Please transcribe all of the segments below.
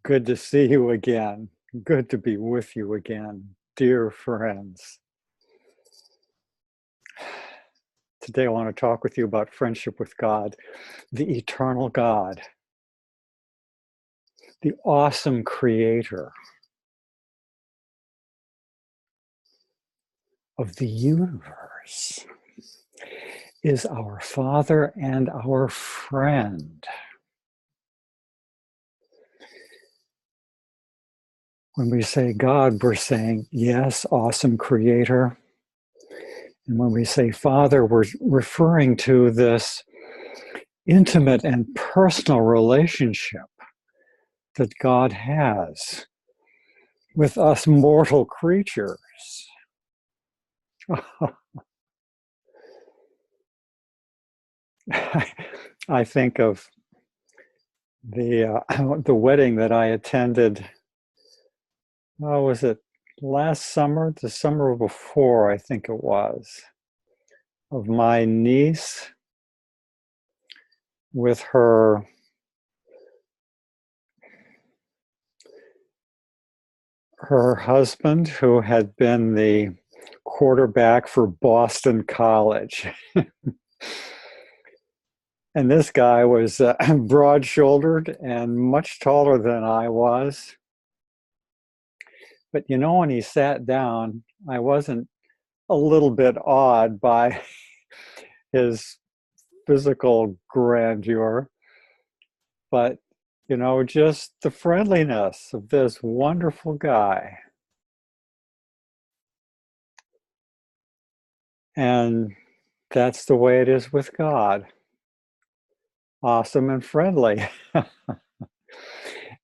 Good to see you again. Good to be with you again, dear friends. Today I want to talk with you about friendship with God, the eternal God, the awesome creator of the universe, is our Father and our friend. When we say God, we're saying, yes, awesome creator. And when we say Father, we're referring to this intimate and personal relationship that God has with us mortal creatures. I think of the wedding that I attended. Was it last summer? The summer before, I think it was, of my niece with her husband, who had been the quarterback for Boston College. And this guy was broad-shouldered and much taller than I was. But when he sat down, I wasn't a little bit awed by his physical grandeur, but just the friendliness of this wonderful guy. And that's the way it is with God. Awesome and friendly.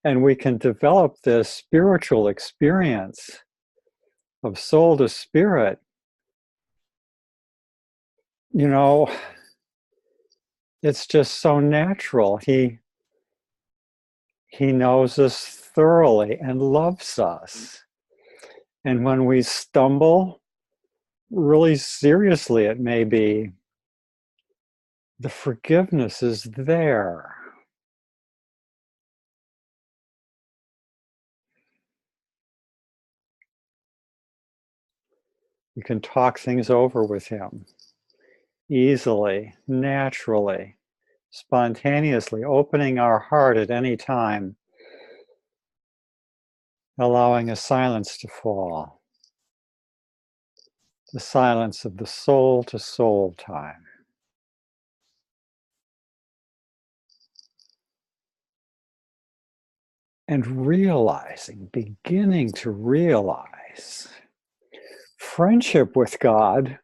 And we can develop this spiritual experience of soul to spirit. It's just so natural. He knows us thoroughly and loves us. And when we stumble, really seriously it may be, the forgiveness is there. We can talk things over with him easily, naturally, spontaneously, opening our heart at any time, allowing a silence to fall. The silence of the soul to soul time. And beginning to realize, friendship with God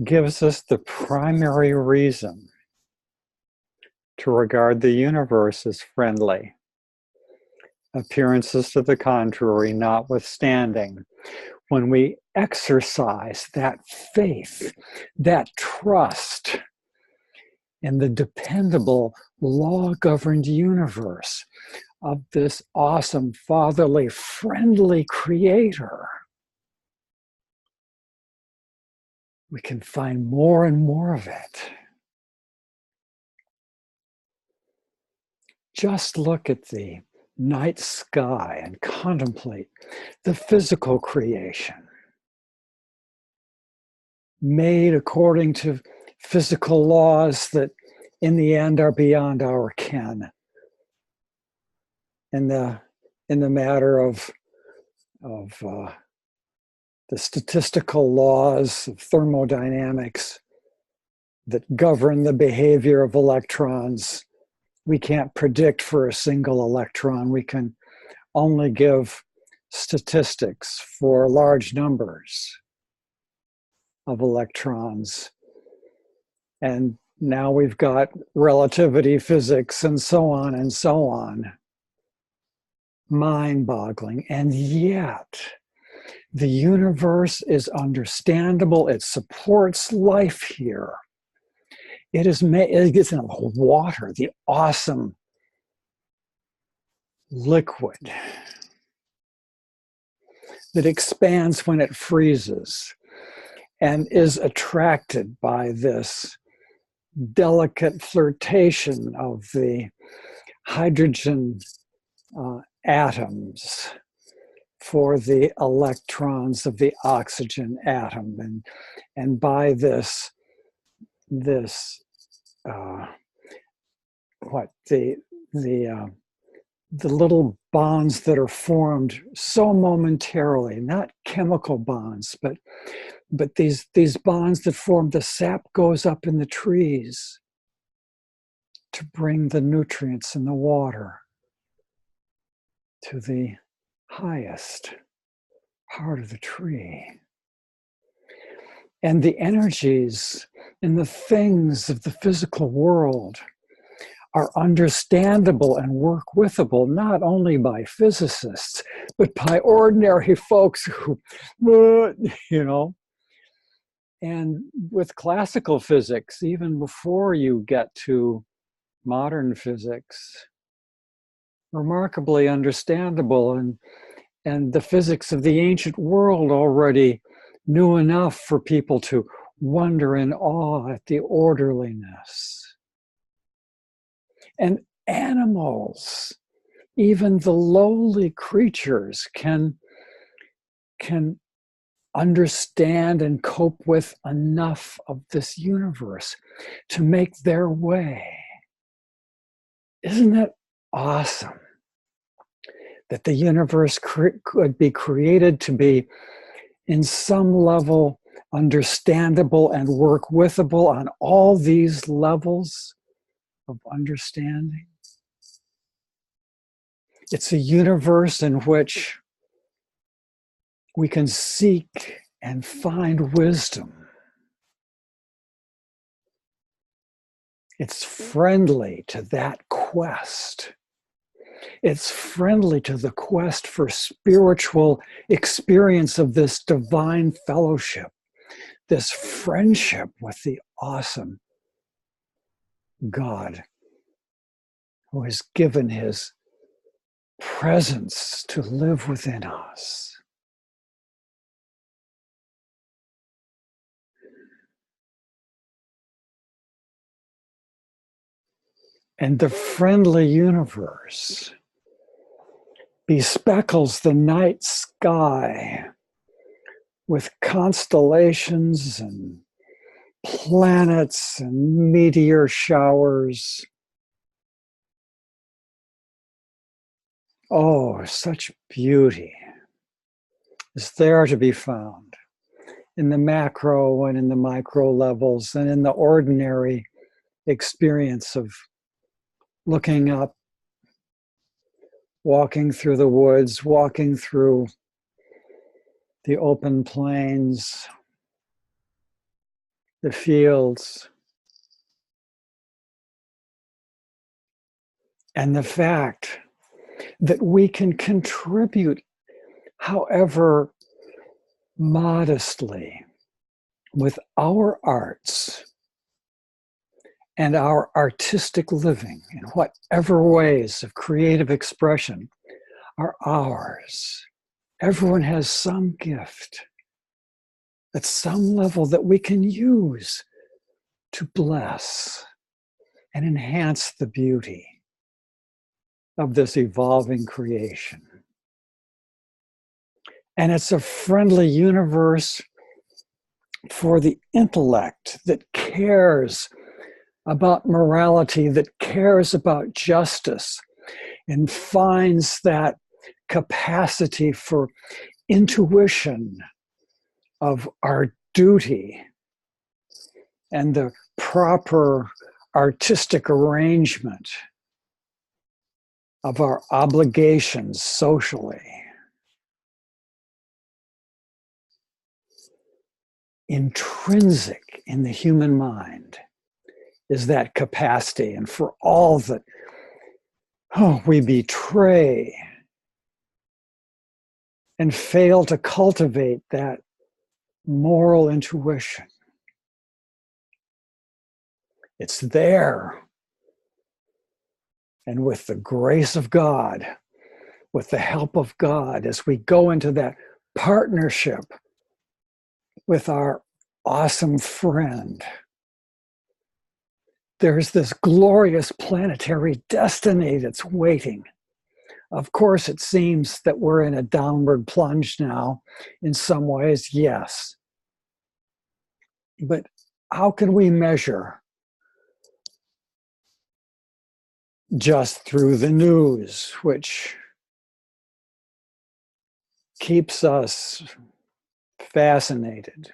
gives us the primary reason to regard the universe as friendly. Appearances to the contrary notwithstanding, when we exercise that faith, that trust in the dependable, law-governed universe of this awesome, fatherly, friendly creator, we can find more and more of it. Just look at the night sky and contemplate the physical creation made according to physical laws that in the end are beyond our ken. In the matter of the statistical laws of thermodynamics that govern the behavior of electrons, we can't predict for a single electron. We can only give statistics for large numbers of electrons. And now we've got relativity physics and so on and so on. Mind-boggling. And yet, the universe is understandable. It supports life here. It is made, it gets in water, the awesome liquid that expands when it freezes and is attracted by this delicate flirtation of the hydrogen atoms for the electrons of the oxygen atom, and by this what the little bonds that are formed so momentarily, not chemical bonds, but these bonds that form, the sap goes up in the trees to bring the nutrients in the water to the highest part of the tree. And the energies in the things of the physical world are understandable and work withable not only by physicists, but by ordinary folks who, you know. And with classical physics, even before you get to modern physics, remarkably understandable, and the physics of the ancient world already knew enough for people to wonder in awe at the orderliness. And animals, even the lowly creatures, can understand and cope with enough of this universe to make their way. Isn't it awesome that the universe could be created to be in some level understandable and work withable on all these levels of understanding? It's a universe in which we can seek and find wisdom. It's friendly to that quest. It's friendly to the quest for spiritual experience of this divine fellowship, this friendship with the awesome God who has given his presence to live within us. And the friendly universe bespeckles the night sky with constellations and planets and meteor showers. Oh, such beauty is there to be found in the macro and in the micro levels and in the ordinary experience of looking up, walking through the woods, walking through the open plains, the fields, and the fact that we can contribute, however modestly, with our arts and our artistic living in whatever ways of creative expression are ours. Everyone has some gift at some level that we can use to bless and enhance the beauty of this evolving creation. And it's a friendly universe for the intellect that cares about morality, that cares about justice, and finds that capacity for intuition of our duty and the proper artistic arrangement of our obligations socially. Intrinsic in the human mind is that capacity, and for all that we betray and fail to cultivate that moral intuition, it's there. And with the grace of God, with the help of God, as we go into that partnership with our awesome friend, there's this glorious planetary destiny that's waiting. Of course, it seems that we're in a downward plunge now. In some ways, yes. But how can we measure? Just through the news, which keeps us fascinated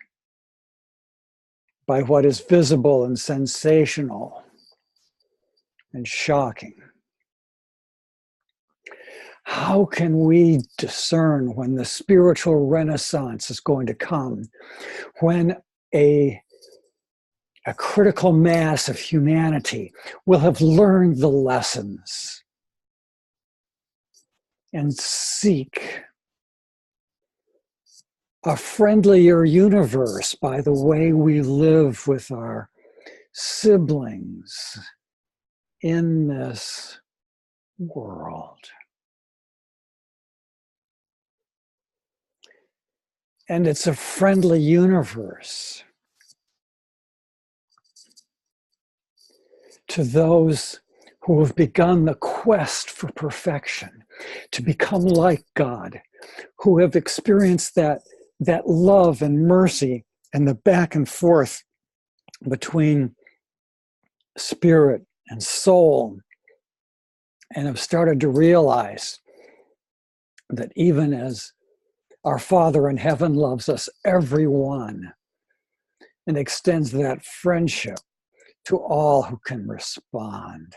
by what is visible and sensational and shocking. How can we discern when the spiritual renaissance is going to come, when a critical mass of humanity will have learned the lessons and seek a friendlier universe by the way we live with our siblings in this world? And it's a friendly universe to those who have begun the quest for perfection, to become like God, who have experienced that love and mercy and the back and forth between spirit and soul, and have started to realize that even as our Father in heaven loves us, everyone, and extends that friendship to all who can respond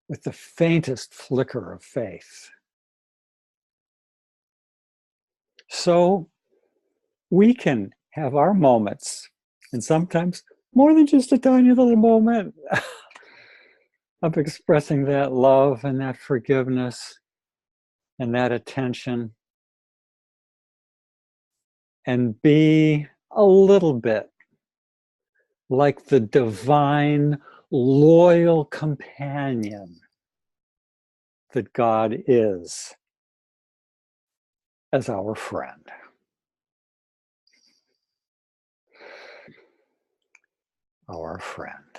with the faintest flicker of faith. So we can have our moments, and sometimes more than just a tiny little moment of expressing that love and that forgiveness and that attention, and be a little bit like the divine, loyal companion that God is as our friend. Our friend.